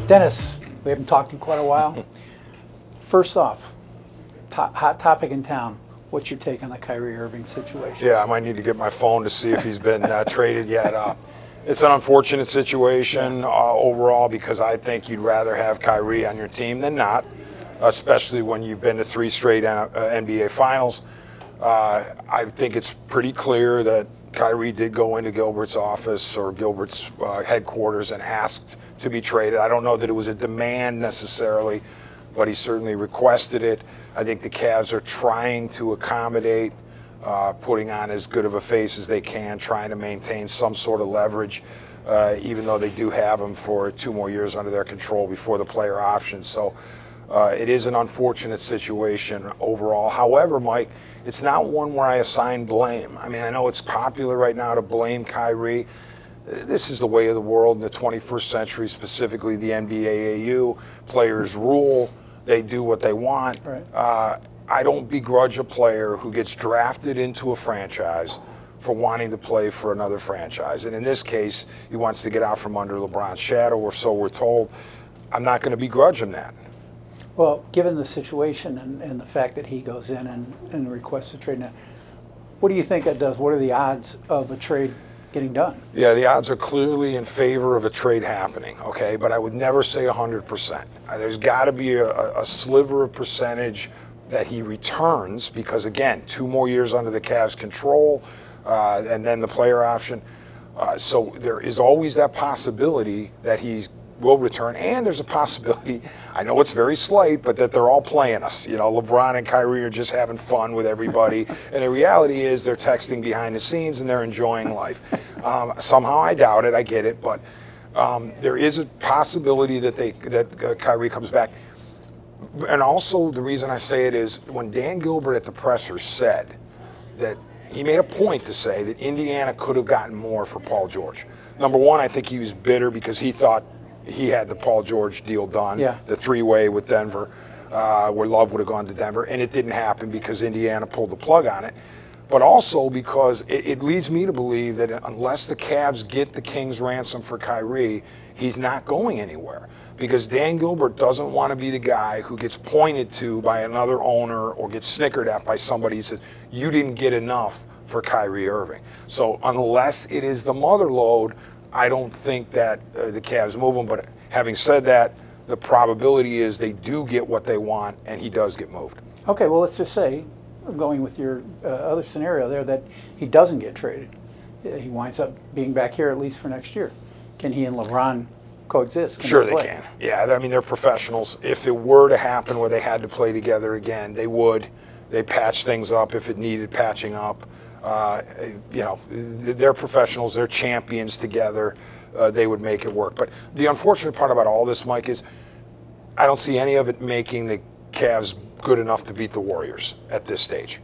Dennis, we haven't talked in quite a while. First off, hot topic in town. What's your take on the Kyrie Irving situation? Yeah, I might need to get my phone to see if he's been traded yet. It's an unfortunate situation overall, because I think you'd rather have Kyrie on your team than not, especially when you've been to 3 straight NBA Finals. I think it's pretty clear that Kyrie did go into Gilbert's office or Gilbert's headquarters and asked to be traded. I don't know that it was a demand necessarily, but he certainly requested it. I think the Cavs are trying to accommodate, putting on as good of a face as they can, trying to maintain some sort of leverage, even though they do have him for 2 more years under their control before the player option. So it is an unfortunate situation overall. However, Mike, it's not one where I assign blame. I mean, I know it's popular right now to blame Kyrie. This is the way of the world in the 21st century, specifically the NBAAU. Players rule. They do what they want. Right. I don't begrudge a player who gets drafted into a franchise for wanting to play for another franchise. And in this case, he wants to get out from under LeBron's shadow, or so we're told. I'm not going to begrudge him that. Well, given the situation and the fact that he goes in and requests a trade now, what do you think it does? What are the odds of a trade getting done? Yeah, the odds are clearly in favor of a trade happening, okay? But I would never say 100%. There's got to be a sliver of percentage that he returns, because, again, 2 more years under the Cavs' control, and then the player option. So there is always that possibility that he will return, and there's a possibility, I know it's very slight, but that they're all playing us. You know, LeBron and Kyrie are just having fun with everybody, and the reality is they're texting behind the scenes and they're enjoying life. Somehow I doubt it, I get it, but there is a possibility that Kyrie comes back. And also the reason I say it is when Dan Gilbert at the presser said that he made a point to say that Indiana could have gotten more for Paul George. Number one, I think he was bitter because he thought he had the Paul George deal done, the 3-way with Denver, where Love would have gone to Denver, and it didn't happen because Indiana pulled the plug on it. But also because it leads me to believe that unless the Cavs get the King's ransom for Kyrie, he's not going anywhere. Because Dan Gilbert doesn't want to be the guy who gets pointed to by another owner or gets snickered at by somebody who says, you didn't get enough for Kyrie Irving. So unless it is the mother lode, I don't think that the Cavs move him. But having said that, the probability is they do get what they want, and he does get moved. Okay, well, let's just say, going with your other scenario there, that he doesn't get traded. He winds up being back here at least for next year. Can he and LeBron coexist? Sure they can. Yeah, I mean, they're professionals. If it were to happen where they had to play together again, they would. They patch things up if it needed patching up. You know, they're professionals. They're champions together. They would make it work. But the unfortunate part about all this, Mike, is I don't see any of it making the Cavs good enough to beat the Warriors at this stage.